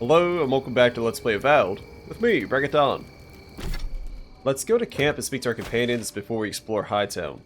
Hello and welcome back to Let's Play Avowed, with me, BringItDon. Let's go to camp and speak to our companions before we explore Hightown.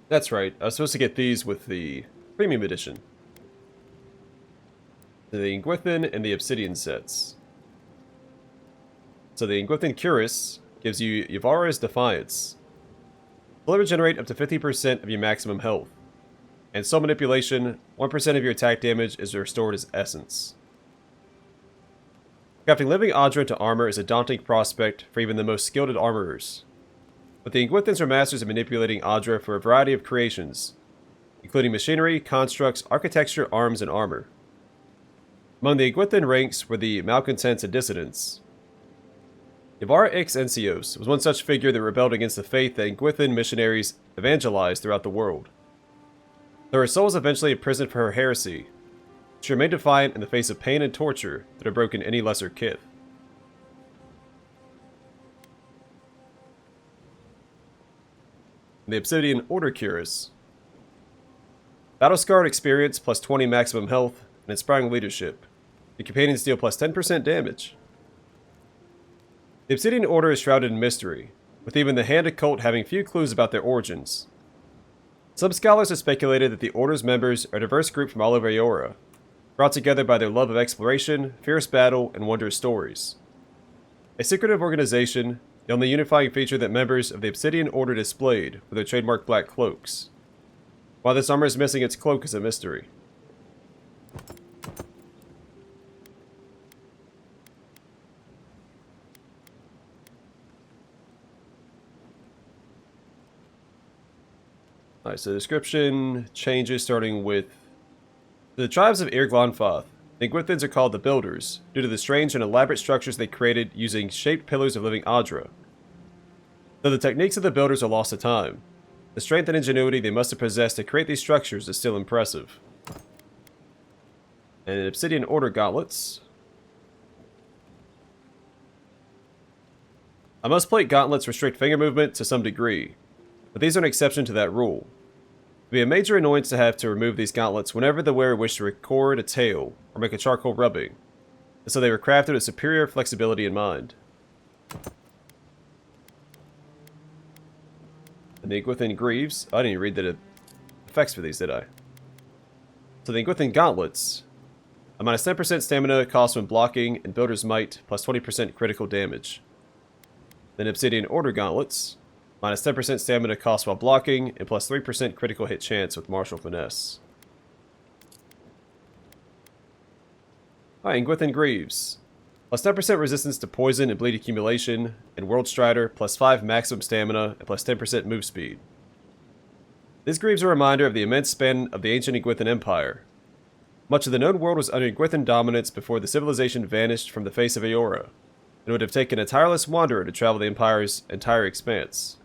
That's right, I was supposed to get these with the Premium Edition. The Ingwithin and the Obsidian sets. So the Ingwithin Cuirass gives you Eora's Defiance. Will regenerate up to 50% of your maximum health. And Soul Manipulation, 1% of your attack damage is restored as Essence. Crafting Living Adra into armor is a daunting prospect for even the most skilled armorers. But the Ingwithins are masters of manipulating Adra for a variety of creations, including machinery, constructs, architecture, arms, and armor. Among the Ingwithin ranks were the Malcontents and Dissidents. Ibarra X Encios was one such figure that rebelled against the faith that Ingwithin missionaries evangelized throughout the world. Though her soul was eventually imprisoned for her heresy, she remained defiant in the face of pain and torture that had broken any lesser kith. The Obsidian Order Cuirass. Battle-scarred experience plus 20 maximum health and inspiring leadership. Your companions deal plus 10% damage. The Obsidian Order is shrouded in mystery, with even the Hand Occult having few clues about their origins. Some scholars have speculated that the Order's members are a diverse group from all over Eora, brought together by their love of exploration, fierce battle, and wondrous stories. A secretive organization, the only unifying feature that members of the Obsidian Order displayed were their trademark black cloaks. Why this armor is missing its cloak is a mystery. Alright, so the description changes starting with the tribes of Irglonfoth. The Ingwithins are called the Builders, due to the strange and elaborate structures they created using shaped pillars of living Adra. Though the techniques of the Builders are lost to time, the strength and ingenuity they must have possessed to create these structures is still impressive. And Obsidian Order Gauntlets. I must plate gauntlets restrict finger movement to some degree, but these are an exception to that rule. It would be a major annoyance to have to remove these gauntlets whenever the wearer wished to record a tail or make a charcoal rubbing, and so they were crafted with superior flexibility in mind. And the Ingwithin Greaves. I didn't even read the effects for these, did I? So the Ingwithin Gauntlets. A minus 10% stamina cost when blocking and Builder's Might, plus 20% critical damage. Then Obsidian Order Gauntlets. Minus 10% stamina cost while blocking, and plus 3% critical hit chance with Martial Finesse. Alright, Ingwithin Greaves. Plus 10% resistance to poison and bleed accumulation, and World Strider, plus 5 maximum stamina, and plus 10% move speed. These Greaves are a reminder of the immense span of the ancient Ingwithin Empire. Much of the known world was under Ingwithin dominance before the civilization vanished from the face of Eora, and it would have taken a tireless wanderer to travel the Empire's entire expanse.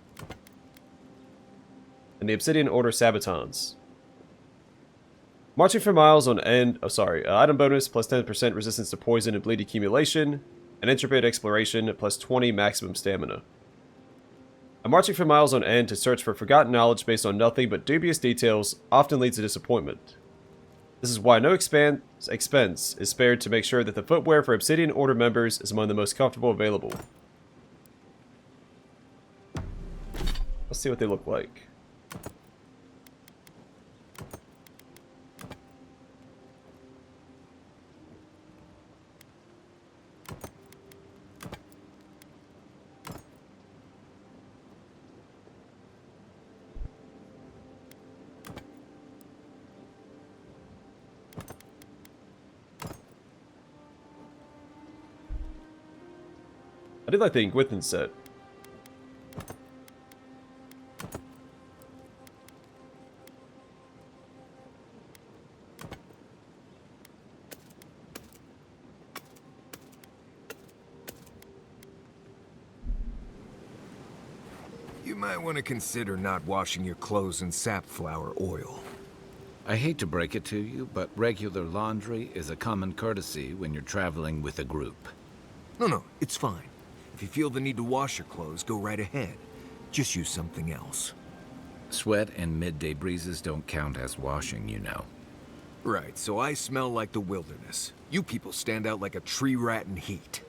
And the Obsidian Order Sabatons. Marching for miles on end. Item bonus plus 10% resistance to poison and bleed accumulation, and intrepid exploration plus 20 maximum stamina. Marching for miles on end to search for forgotten knowledge based on nothing but dubious details often leads to disappointment. This is why no expense is spared to make sure that the footwear for Obsidian Order members is among the most comfortable available. Let's see what they look like. I did like the Ingwithin set. You might want to consider not washing your clothes in safflower oil. I hate to break it to you, but regular laundry is a common courtesy when you're traveling with a group. No, it's fine. If you feel the need to wash your clothes, go right ahead. Just use something else. Sweat and midday breezes don't count as washing, you know. Right, so I smell like the wilderness. You people stand out like a tree rat in heat.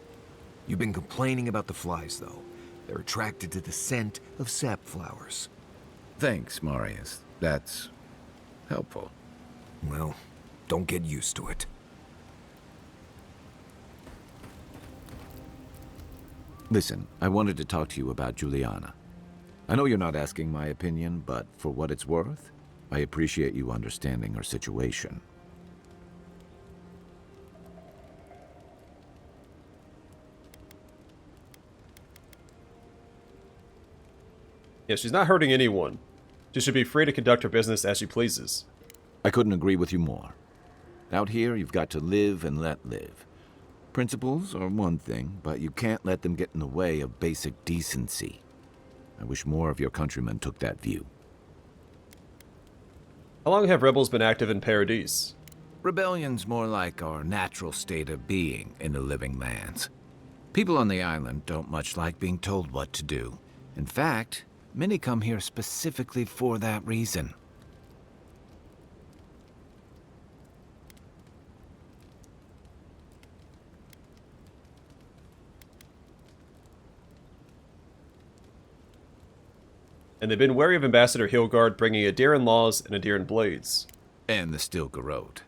You've been complaining about the flies, though. They're attracted to the scent of sap flowers. Thanks, Marius. That's helpful. Well, don't get used to it. Listen, I wanted to talk to you about Juliana. I know you're not asking my opinion, but for what it's worth, I appreciate you understanding her situation. Yeah, she's not hurting anyone. She should be free to conduct her business as she pleases. I couldn't agree with you more. Out here, you've got to live and let live. Principles are one thing, but you can't let them get in the way of basic decency. I wish more of your countrymen took that view. How long have rebels been active in Paradise? Rebellion's more like our natural state of being in the living lands. People on the island don't much like being told what to do. In fact, many come here specifically for that reason. And they've been wary of Ambassador Hilgard bringing Adiran laws and Adiran blades. And the Stilgarrote.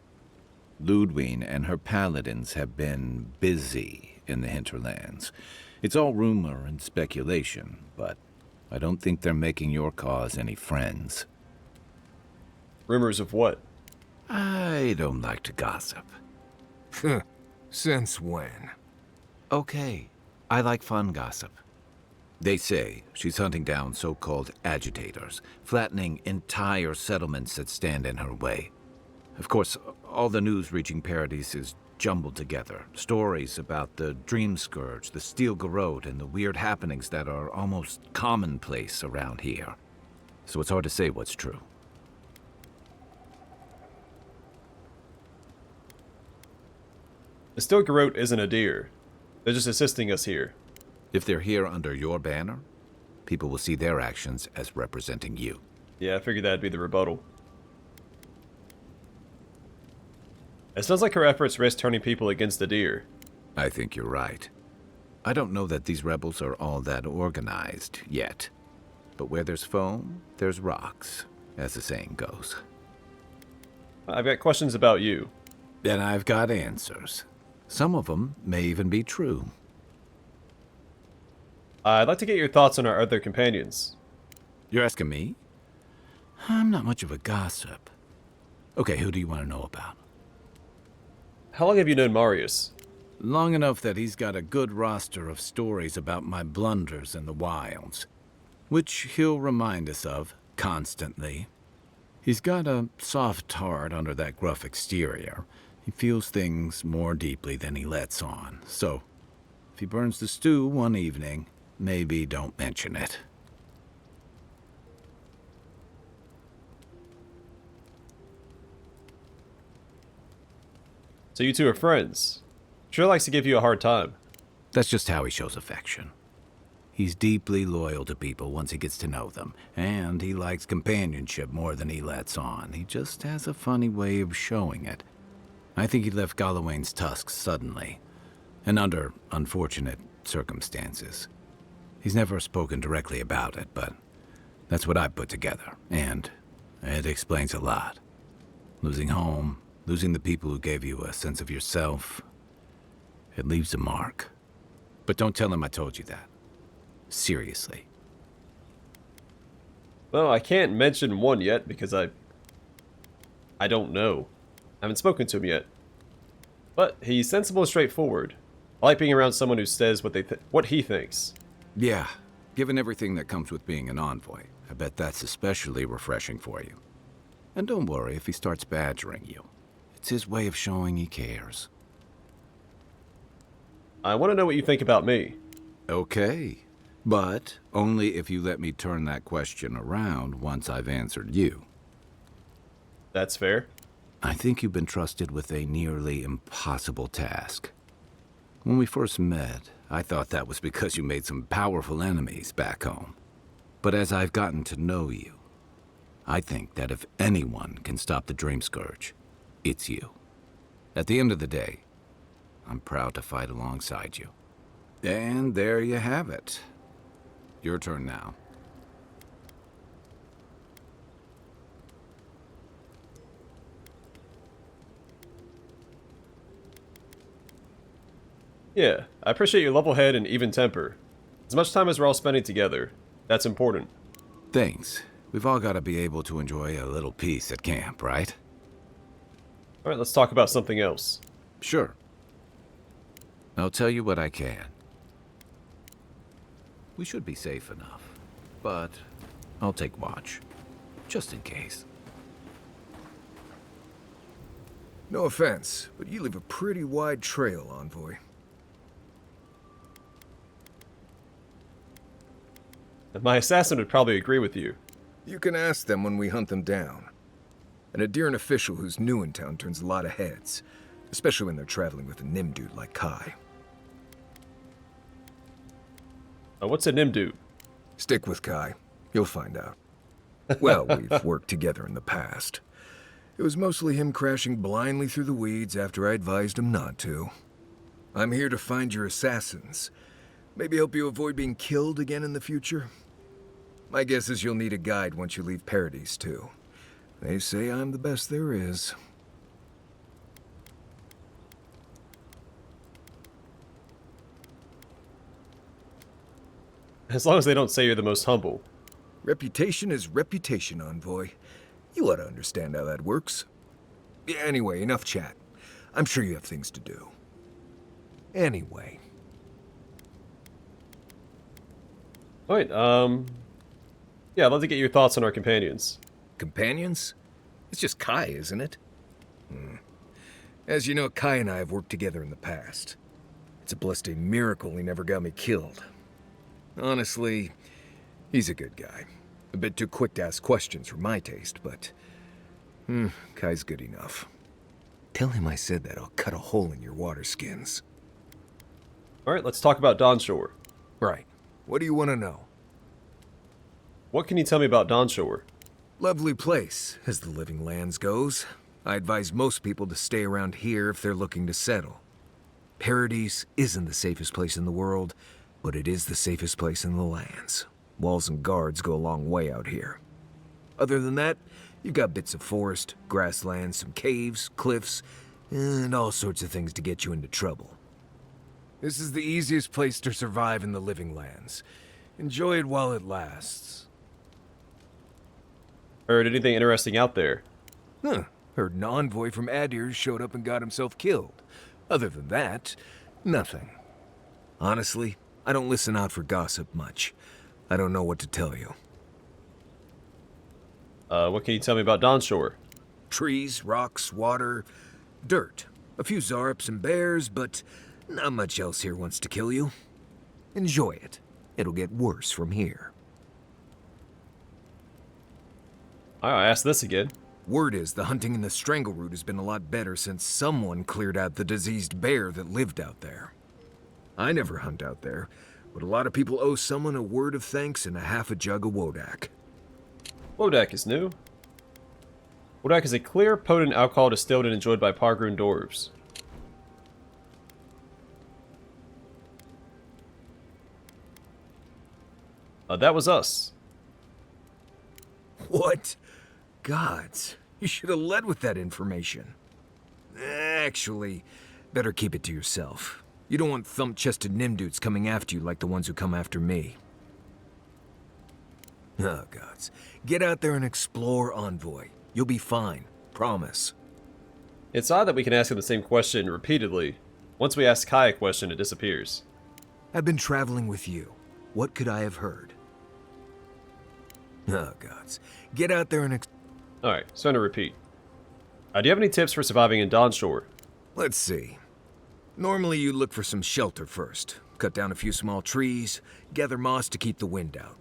Ludwine and her paladins have been busy in the hinterlands. It's all rumor and speculation, but I don't think they're making your cause any friends. Rumors of what? I don't like to gossip. Since when? Okay, I like fun gossip. They say she's hunting down so-called agitators, flattening entire settlements that stand in her way. Of course, all the news reaching Paradise is jumbled together. Stories about the Dream Scourge, the Stilgarrote, and the weird happenings that are almost commonplace around here. So it's hard to say what's true. The Stilgarrote isn't a deer. They're just assisting us here. If they're here under your banner, people will see their actions as representing you. Yeah, I figured that'd be the rebuttal. It sounds like her efforts risk turning people against the deer. I think you're right. I don't know that these rebels are all that organized yet. But where there's foam, there's rocks, as the saying goes. I've got questions about you. And I've got answers. Some of them may even be true. I'd like to get your thoughts on our other companions. You're asking me? I'm not much of a gossip. Okay, who do you want to know about? How long have you known Marius? Long enough that he's got a good roster of stories about my blunders in the wilds, which he'll remind us of constantly. He's got a soft heart under that gruff exterior. He feels things more deeply than he lets on, so if he burns the stew one evening, maybe don't mention it. So you two are friends. Sure likes to give you a hard time. That's just how he shows affection. He's deeply loyal to people once he gets to know them, and he likes companionship more than he lets on. He just has a funny way of showing it. I think he left Gallowayne's tusks suddenly, and under unfortunate circumstances. He's never spoken directly about it, but that's what I put together, and it explains a lot. Losing home, losing the people who gave you a sense of yourself, it leaves a mark. But don't tell him I told you that. Seriously. Well, I can't mention one yet because I don't know. I haven't spoken to him yet. But he's sensible and straightforward. I like being around someone who says what he thinks. Yeah, given everything that comes with being an envoy, I bet that's especially refreshing for you. And don't worry if he starts badgering you. It's his way of showing he cares. I want to know what you think about me. Okay. But only if you let me turn that question around once I've answered you. That's fair. I think you've been trusted with a nearly impossible task. When we first met, I thought that was because you made some powerful enemies back home. But as I've gotten to know you, I think that if anyone can stop the Dream Scourge, it's you. At the end of the day, I'm proud to fight alongside you. And there you have it. Your turn now. Yeah, I appreciate your level head and even temper. As much time as we're all spending together, that's important. Thanks. We've all got to be able to enjoy a little peace at camp, right? Alright, let's talk about something else. Sure. I'll tell you what I can. We should be safe enough, but I'll take watch, just in case. No offense, but you leave a pretty wide trail, Envoy. My assassin would probably agree with you. You can ask them when we hunt them down. An Adyrn official who's new in town turns a lot of heads, especially when they're traveling with a Nim dude like Kai. What's a Nimdu? Stick with Kai. You'll find out. Well, we've worked together in the past. It was mostly him crashing blindly through the weeds after I advised him not to. I'm here to find your assassins. Maybe help you avoid being killed again in the future. My guess is you'll need a guide once you leave Paradise, too. They say I'm the best there is. As long as they don't say you're the most humble. Reputation is reputation, Envoy. You ought to understand how that works. Anyway, enough chat. I'm sure you have things to do. Anyway. Alright, yeah, I'd love to get your thoughts on our companions. Companions? It's just Kai, isn't it? As you know, Kai and I have worked together in the past. It's a blessed miracle he never got me killed. Honestly, he's a good guy. A bit too quick to ask questions for my taste, but... Kai's good enough. Tell him I said that I'll cut a hole in your water skins. Alright, let's talk about Dawnshore. Right. What do you want to know? What can you tell me about Dawnshore? Lovely place, as the Living Lands goes. I advise most people to stay around here if they're looking to settle. Paradise isn't the safest place in the world, but it is the safest place in the lands. Walls and guards go a long way out here. Other than that, you've got bits of forest, grasslands, some caves, cliffs, and all sorts of things to get you into trouble. This is the easiest place to survive in the Living Lands. Enjoy it while it lasts. Heard anything interesting out there? Heard an envoy from Adir showed up and got himself killed. Other than that, nothing. Honestly, I don't listen out for gossip much. I don't know what to tell you. What can you tell me about Dawnshore? Trees, rocks, water, dirt. A few Zarps and bears, but not much else here wants to kill you. Enjoy it. It'll get worse from here. I'll ask this again. Word is the hunting in the Strangleroot has been a lot better since someone cleared out the diseased bear that lived out there. I never hunt out there, but a lot of people owe someone a word of thanks and a half a jug of Wodak. Wodak is new. Wodak is a clear, potent alcohol distilled and enjoyed by Pargroon dwarves. That was us. What? Gods, you should have led with that information. Actually, better keep it to yourself. You don't want thump-chested Nimdudes coming after you like the ones who come after me. Oh, gods. Get out there and explore, Envoy. You'll be fine. Promise. It's odd that we can ask him the same question repeatedly. Once we ask Kai a question, it disappears. I've been traveling with you. What could I have heard? Oh, gods. Get out there and Alright, so to repeat. Do you have any tips for surviving in Dawnshore? Let's see. Normally you look for some shelter first. cut down a few small trees, gather moss to keep the wind out.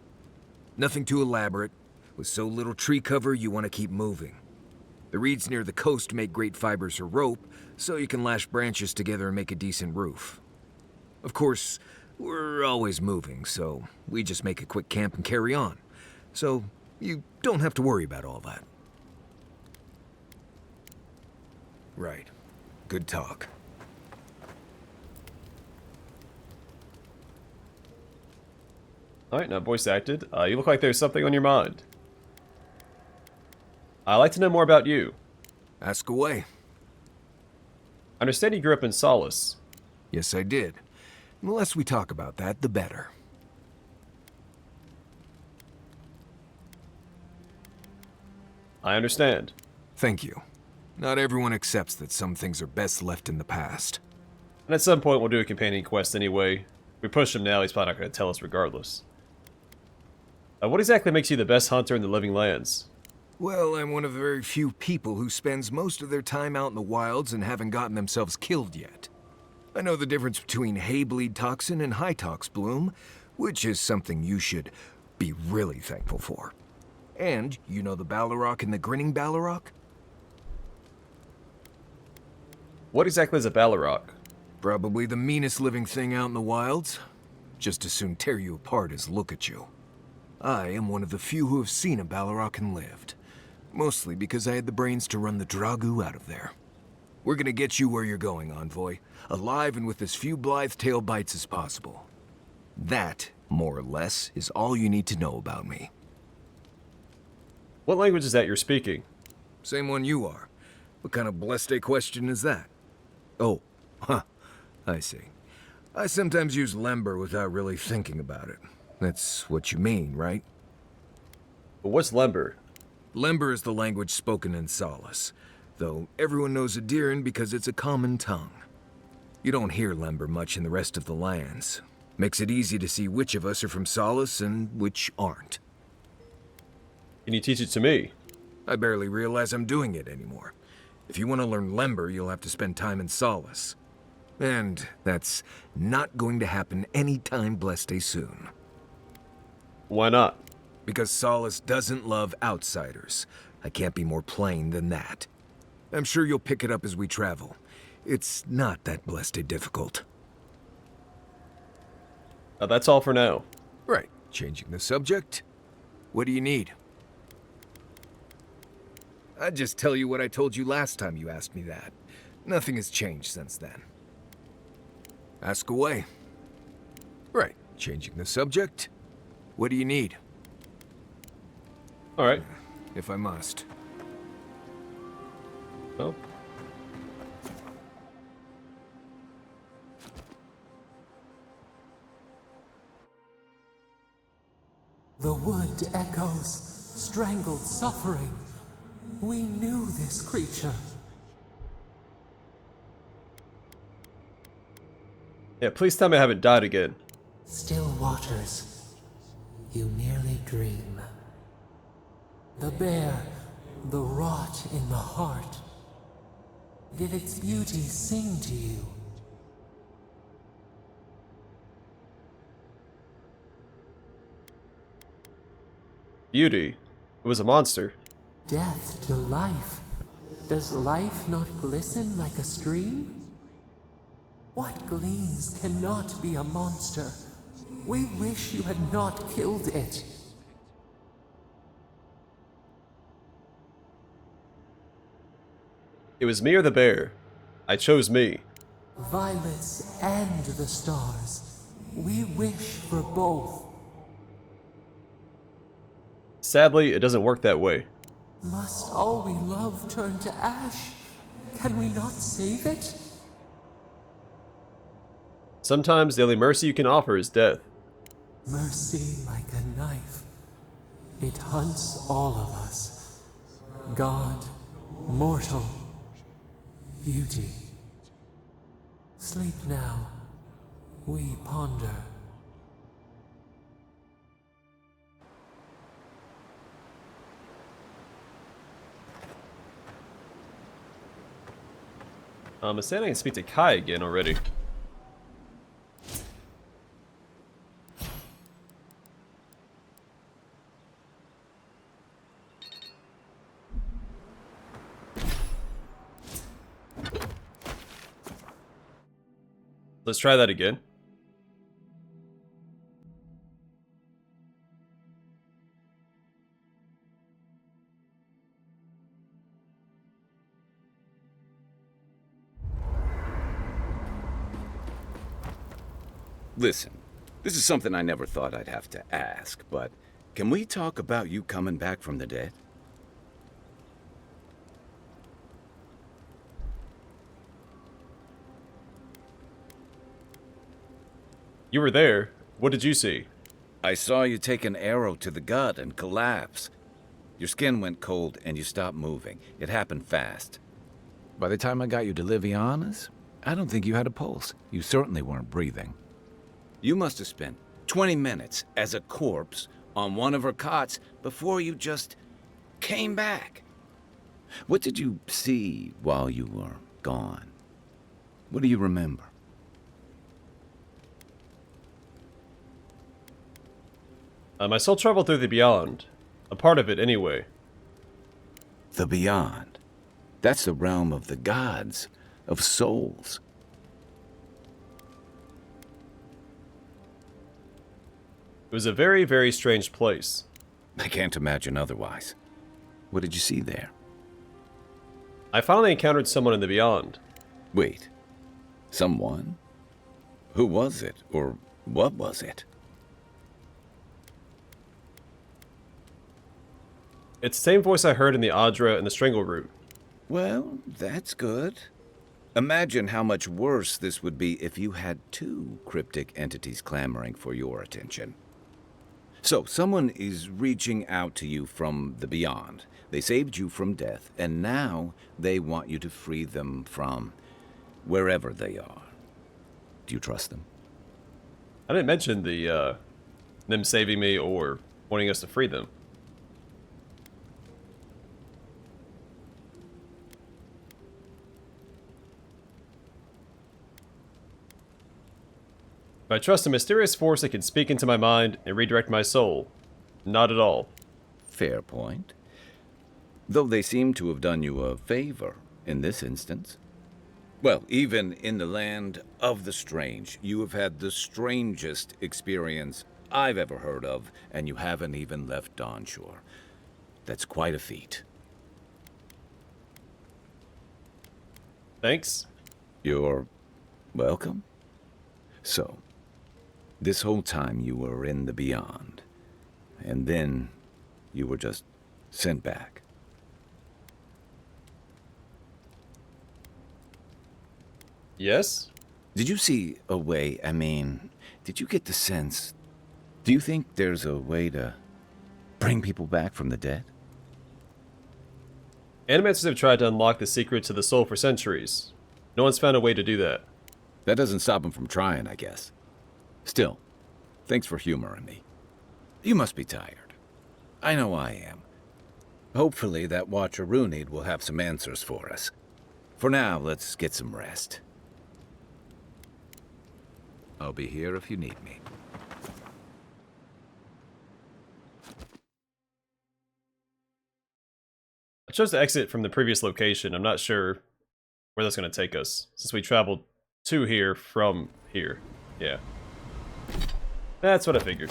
Nothing too elaborate. With so little tree cover, you want to keep moving. The reeds near the coast make great fibers for rope, so you can lash branches together and make a decent roof. Of course, we're always moving, so we just make a quick camp and carry on. So you don't have to worry about all that. Right. Good talk. Alright, now voice acted. You look like there's something on your mind. I'd like to know more about you. Ask away. I understand you grew up in Solace. Yes, I did. The less we talk about that, the better. I understand. Thank you. Not everyone accepts that some things are best left in the past. And at some point we'll do a companion quest anyway. If we push him now, he's probably not going to tell us regardless. What exactly makes you the best hunter in the Living Lands? Well, I'm one of the very few people who spends most of their time out in the wilds and haven't gotten themselves killed yet. I know the difference between hay-bleed toxin and high-tox bloom, which is something you should be really thankful for. And you know the Ballarok and the Grinning Ballarok? What exactly is a Ballarok? Probably the meanest living thing out in the wilds. Just as soon tear you apart as look at you. I am one of the few who have seen a Ballarok and lived. Mostly because I had the brains to run the Dragu out of there. We're gonna get you where you're going, Envoy. Alive and with as few blithe tail bites as possible. That, more or less, is all you need to know about me. What language is that you're speaking? Same one you are. What kind of blessed question is that? Oh, huh. I see. I sometimes use Lember without really thinking about it. That's what you mean, right? But what's Lember? Lember is the language spoken in Solace, though everyone knows Adiran because it's a common tongue. You don't hear Lember much in the rest of the lands. Makes it easy to see which of us are from Solace and which aren't. Can you teach it to me? I barely realize I'm doing it anymore. If you want to learn Lember, you'll have to spend time in Solace. And that's not going to happen anytime blessed soon. Why not? Because Solace doesn't love outsiders. I can't be more plain than that. I'm sure you'll pick it up as we travel. It's not that blessed difficult. That's all for now. Right. Changing the subject. What do you need? I'd just tell you what I told you last time you asked me that. Nothing has changed since then. Ask away. Right. Changing the subject. What do you need? Alright. If I must. Well. The wood echoes, strangled suffering. We knew this creature. Yeah, please tell me I haven't died again. Still waters, you merely dream. The bear, the rot in the heart. Did its beauty sing to you? Beauty. It was a monster. Death to life. Does life not glisten like a stream? What gleams cannot be a monster? We wish you had not killed it. It was me or the bear. I chose me. Violets and the stars. We wish for both. Sadly, it doesn't work that way. Must all we love turn to ash? Can we not save it? Sometimes the only mercy you can offer is death. Mercy like a knife. It hunts all of us. God, mortal, beauty. Sleep now. We ponder. I'm saying I can speak to Kai again already. Let's try that again. Listen, this is something I never thought I'd have to ask, but can we talk about you coming back from the dead? You were there. What did you see? I saw you take an arrow to the gut and collapse. Your skin went cold and you stopped moving. It happened fast. By the time I got you to Liviana's, I don't think you had a pulse. You certainly weren't breathing. You must have spent 20 minutes as a corpse on one of her cots before you just came back. What did you see while you were gone? What do you remember? My soul traveled through the beyond. A part of it, anyway. The beyond. That's the realm of the gods, of souls. It was a very, very strange place. I can't imagine otherwise. What did you see there? I finally encountered someone in the beyond. Wait. Someone? Who was it? Or what was it? It's the same voice I heard in the Adra and the Strangle Root. Well, that's good. Imagine how much worse this would be if you had two cryptic entities clamoring for your attention. So, someone is reaching out to you from the beyond. They saved you from death, and now they want you to free them from wherever they are. Do you trust them? I didn't mention them saving me or wanting us to free them. If I trust a mysterious force that can speak into my mind and redirect my soul, not at all. Fair point. Though they seem to have done you a favor in this instance. Well, even in the land of the strange, you have had the strangest experience I've ever heard of, and you haven't even left Dawnshore. That's quite a feat. Thanks. You're welcome. So, this whole time you were in the beyond, and then you were just sent back. Yes? Did you see a way, did you get the sense, do you think there's a way to bring people back from the dead? Animators have tried to unlock the secret to the soul for centuries. No one's found a way to do that. That doesn't stop them from trying, I guess. Still, thanks for humoring me. You must be tired. I know I am. Hopefully that Watcher Runid will have some answers for us. For now, let's get some rest. I'll be here if you need me. I chose to exit from the previous location. I'm not sure where that's going to take us, since we traveled to here from here. Yeah. That's what I figured.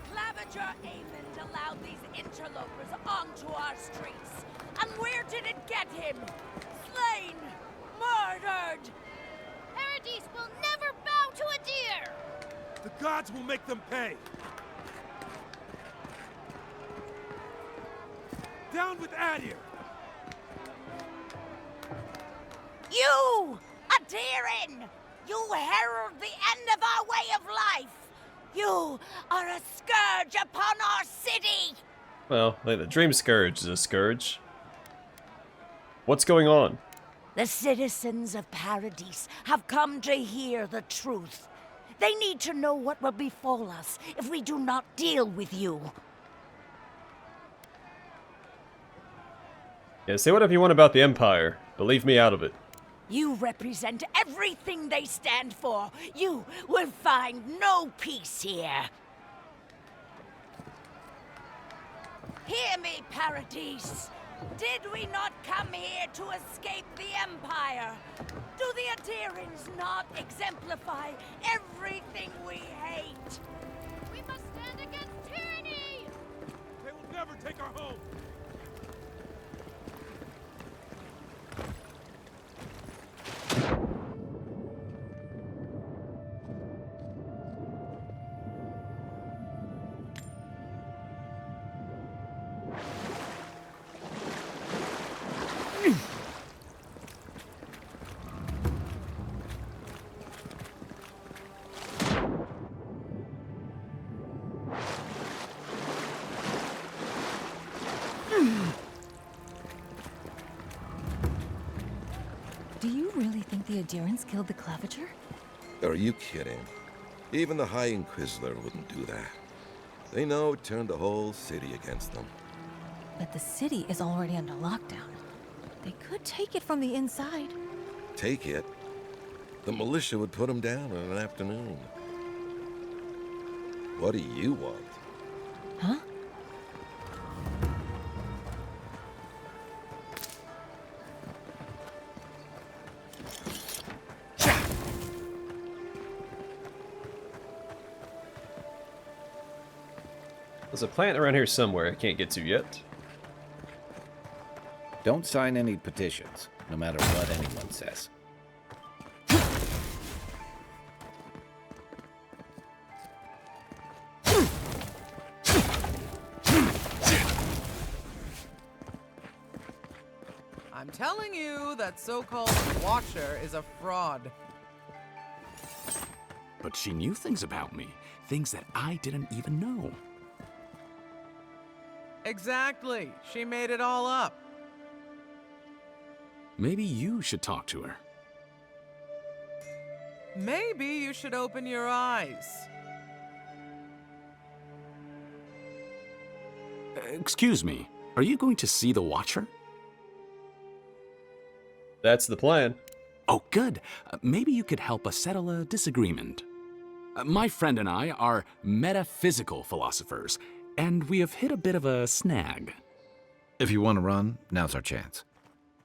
Claviger Aemond allowed these interlopers onto our streets. And where did it get him? Slain! Murdered! Paradise will never bow to a deer! The gods will make them pay! Down with Adir! You! Adirin! You herald the end of our way of life! You are a scourge upon our city! Well, like the Dream Scourge is a scourge. What's going on? The citizens of Paradise have come to hear the truth. They need to know what will befall us if we do not deal with you. Yeah, say whatever you want about the Empire, but leave me out of it. You represent everything they stand for. You will find no peace here. Hear me, Paradise. Did we not come here to escape the Empire? Do the Adherents not exemplify everything we hate? We must stand against tyranny! They will never take our home! Do you really think the Adherents killed the Claviger? Are you kidding? Even the High Inquisitor wouldn't do that. They know it turned the whole city against them. But the city is already under lockdown. They could take it from the inside. Take it? The militia would put them down in an afternoon. What do you want? Huh? There's a plant around here somewhere I can't get to yet. Don't sign any petitions, no matter what anyone says. I'm telling you, that so-called Watcher is a fraud. But she knew things about me, things that I didn't even know. Exactly. She made it all up. Maybe you should talk to her. Maybe you should open your eyes. Excuse me, are you going to see the Watcher? That's the plan. Oh, good. Maybe you could help us settle a disagreement. My friend and I are metaphysical philosophers, and we have hit a bit of a snag. If you want to run, now's our chance.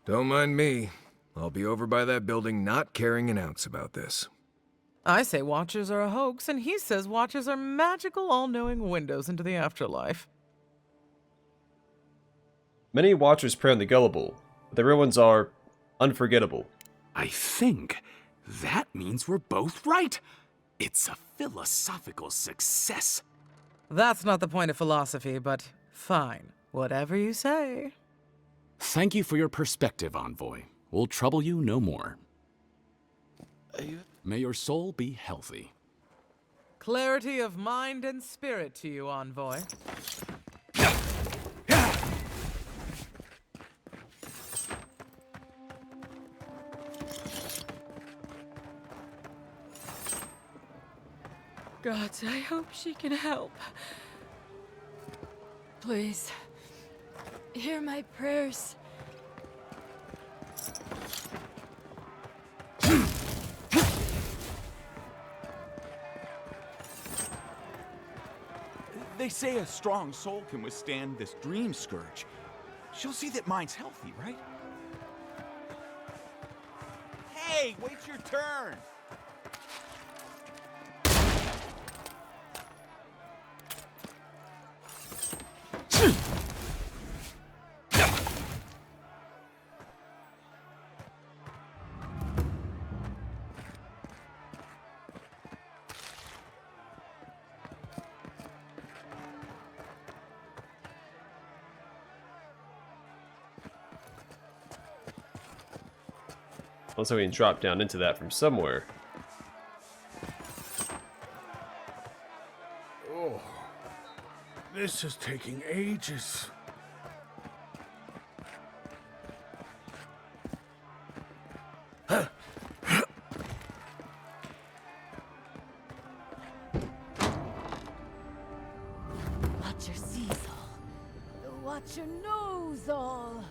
Don't mind me. I'll be over by that building not caring an ounce about this. I say Watchers are a hoax, and he says Watchers are magical, all-knowing windows into the afterlife. Many Watchers prey on the gullible, but the real ones are unforgettable. I think that means we're both right. It's a philosophical success. That's not the point of philosophy, but fine. Whatever you say. Thank you for your perspective, Envoy. We'll trouble you no more. May your soul be healthy. Clarity of mind and spirit to you, Envoy. Gods, I hope she can help. Please, hear my prayers. They say a strong soul can withstand this dream scourge. She'll see that mine's healthy, right? Hey, wait your turn! Also, we can drop down into that from somewhere. Oh, this is taking ages. Watcher sees all. The Watcher knows all.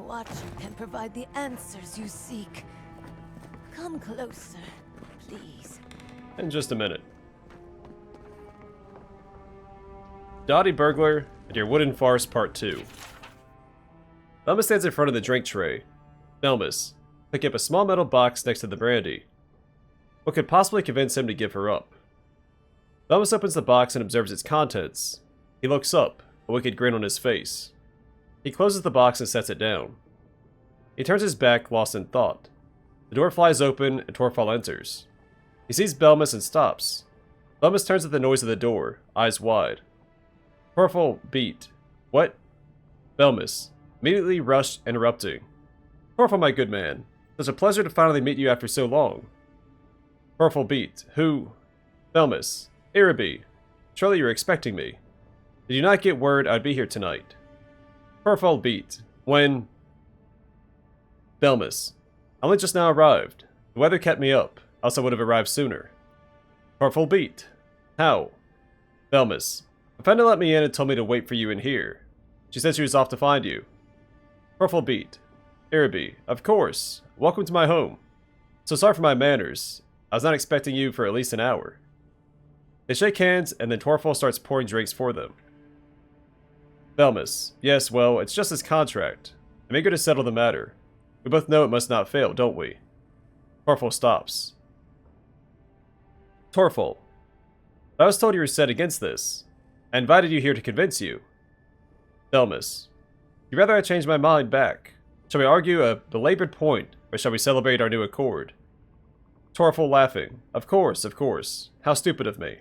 Watcher can provide the answers you seek. Come closer, please. In just a minute. Dottie Burglar and Your Wooden Farce Part 2. Belmus stands in front of the drink tray. Belmus, pick up a small metal box next to the brandy. What could possibly convince him to give her up? Belmus opens the box and observes its contents. He looks up, a wicked grin on his face. He closes the box and sets it down. He turns his back, lost in thought. The door flies open and Torfall enters. He sees Belmus and stops. Belmus turns at the noise of the door, eyes wide. Torfall beat. What? Belmus, immediately rushed, interrupting. Torfall, my good man. Such a pleasure to finally meet you after so long. Torfall beat. Who? Belmus. Eora. Surely you're expecting me. Did you not get word I'd be here tonight? Torfall beat. When? Belmus. I only just now arrived. The weather kept me up, else I would have arrived sooner. Torfall beat. How? Belmus. A friend let me in and told me to wait for you in here. She said she was off to find you. Torfall beat. Eora. Of course. Welcome to my home. So sorry for my manners. I was not expecting you for at least an hour. They shake hands, and then Torfall starts pouring drinks for them. Belmus. Yes, well, it's just his contract. I'm eager to settle the matter. We both know it must not fail, don't we? Torfall stops. Torfall. I was told you were set against this. I invited you here to convince you. Belmus. You'd rather I change my mind back. Shall we argue a belabored point, or shall we celebrate our new accord? Torfall laughing. Of course, of course. How stupid of me.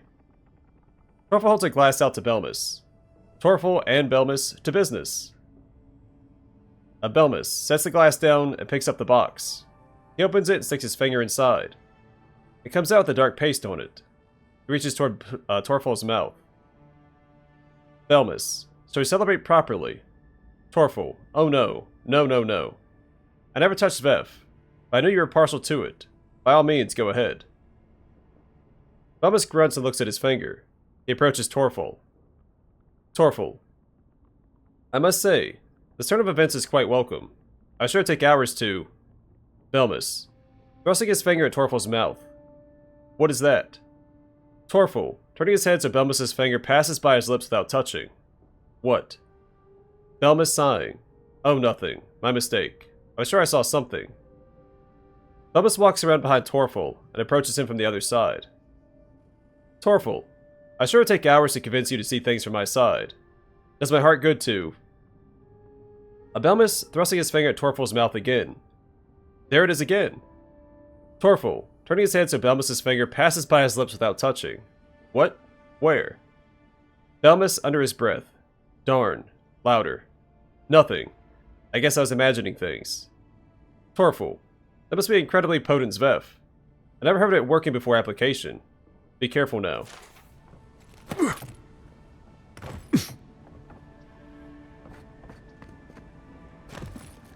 Torfall holds a glass out to Belmus. Torfall and Belmus to business. Belmus sets the glass down and picks up the box. He opens it and sticks his finger inside. It comes out with a dark paste on it. He reaches toward Torfall's mouth. Belmus, shall we celebrate properly? Torfall, oh no, no, no, no. I never touched Veth, but I knew you were partial to it. By all means, go ahead. Belmus grunts and looks at his finger. He approaches Torfall. Torfall. I must say, this turn of events is quite welcome. I sure take hours to... Belmus, thrusting his finger at Torfall's mouth. What is that? Torfall, turning his head so Belmus's finger passes by his lips without touching. What? Belmus sighing. Oh, nothing. My mistake. I was sure I saw something. Belmus walks around behind Torfall and approaches him from the other side. Torfall, I sure take hours to convince you to see things from my side. Does my heart good to... Belmus thrusting his finger at Torfall's mouth again. There it is again. Torfall, turning his head so Belmus's finger passes by his lips without touching. What? Where? Belmus under his breath. Darn. Louder. Nothing. I guess I was imagining things. Torfall, that must be incredibly potent Zveth. I never heard of it working before application. Be careful now.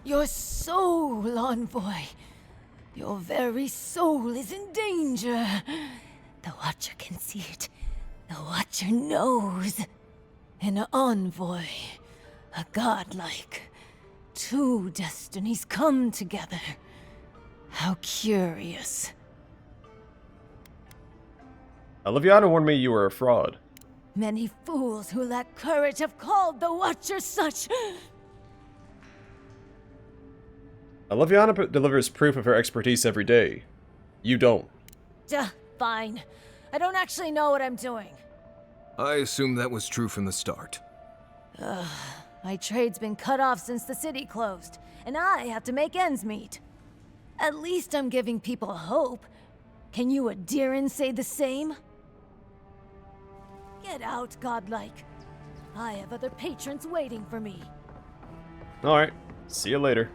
Your soul, envoy. Your very soul is in danger. The Watcher can see it. The Watcher knows. An envoy. A godlike. Two destinies come together. How curious. Oliviana warned me you were a fraud. Many fools who lack courage have called the Watcher such. Oliviana delivers proof of her expertise every day. You don't. Duh, fine. I don't actually know what I'm doing. I assume that was true from the start. My trade's been cut off since the city closed, and I have to make ends meet. At least I'm giving people hope. Can you Adiran say the same? Get out, godlike. I have other patrons waiting for me. Alright, see you later.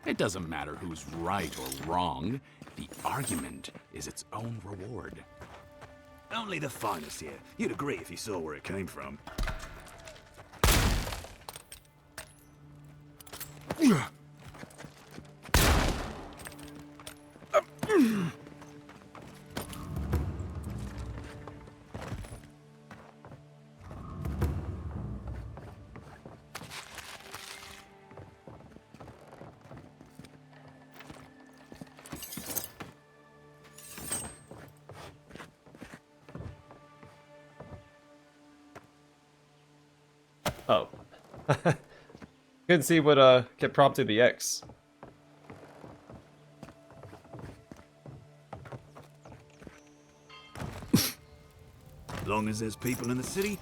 It doesn't matter who's right or wrong. The argument is its own reward. Only the finest here. You'd agree if you saw where it came from. Oh. Couldn't see what kept prompting the X. As long as there's people in the city,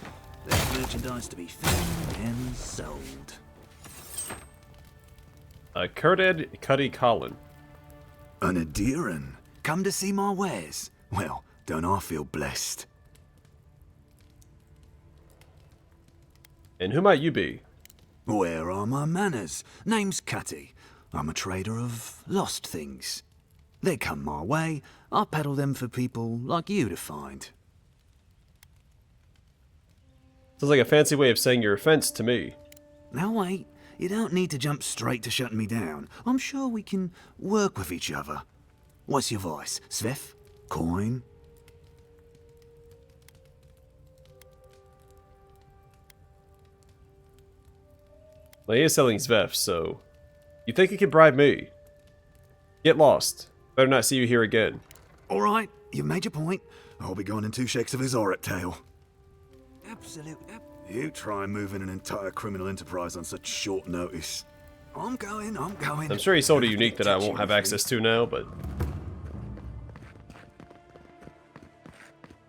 there's merchandise to be found and sold. Curted Cuddy Colin. An Adiran. Come to see my wares. Well, don't I feel blessed? And who might you be? Where are my manners? Name's Cutty. I'm a trader of lost things. They come my way, I peddle them for people like you to find. Sounds like a fancy way of saying your offense to me. Now wait, you don't need to jump straight to shutting me down. I'm sure we can work with each other. What's your voice? Svef? Coin? Well, he is selling Zvef, so... You think you can bribe me? Get lost. Better not see you here again. Alright, you've made your point. I'll be gone in 2 shakes of his auric tail. Absolute. You try moving an entire criminal enterprise on such short notice. I'm going. I'm sure he sold a unique that I won't have access to now, but...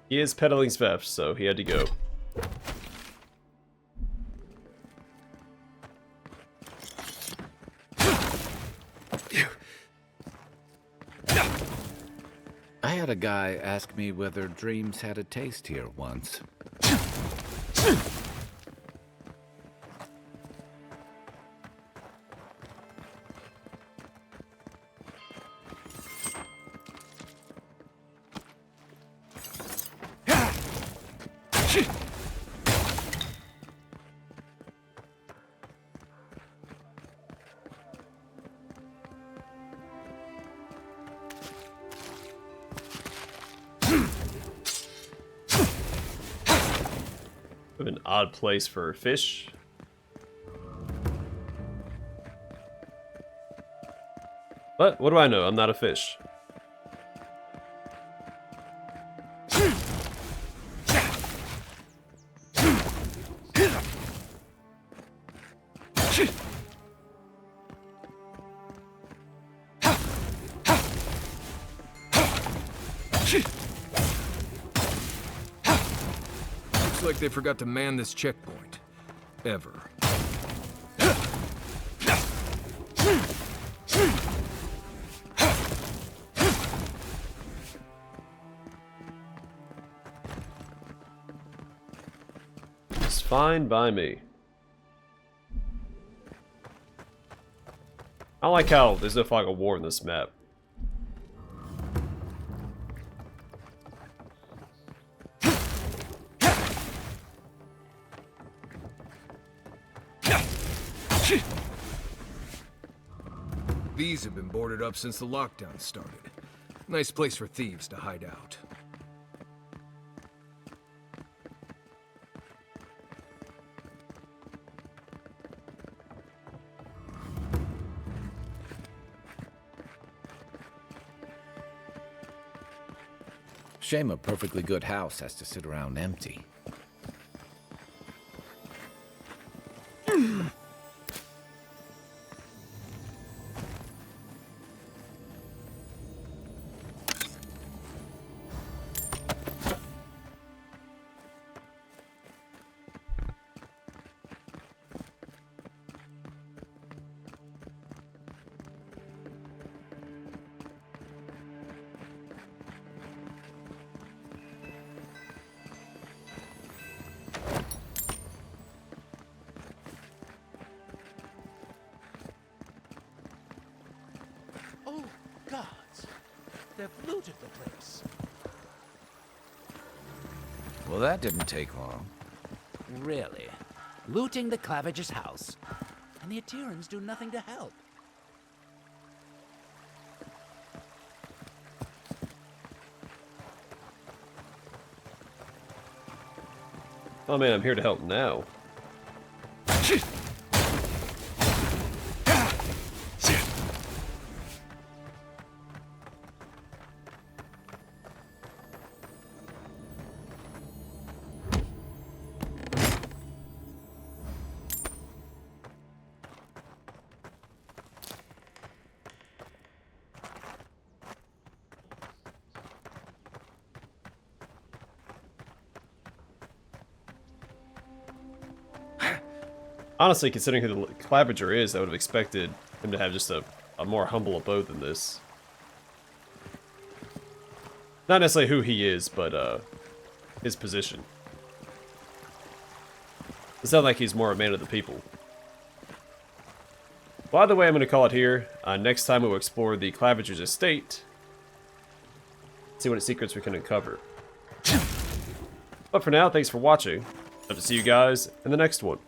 He is peddling Zvef, so he had to go. I had a guy ask me whether dreams had a taste here once. An odd place for fish. But what do I know? I'm not a fish. Looks like they forgot to man this checkpoint. Ever. It's fine by me. I like how there's no fog of war in this map. These have been boarded up since the lockdown started. Nice place for thieves to hide out. Shame a perfectly good house has to sit around empty. they've looted the place. Well, that didn't take long. Really? Looting the Clavage's house? And the Atirans do nothing to help. Oh man, I'm here to help now. Honestly, considering who the Clavager is, I would have expected him to have just a more humble abode than this. Not necessarily who he is, but his position. It sounds like he's more a man of the people. By the way, I'm going to call it here. Next time we will explore the Clavager's estate. See what secrets we can uncover. But for now, thanks for watching. Hope to see you guys in the next one.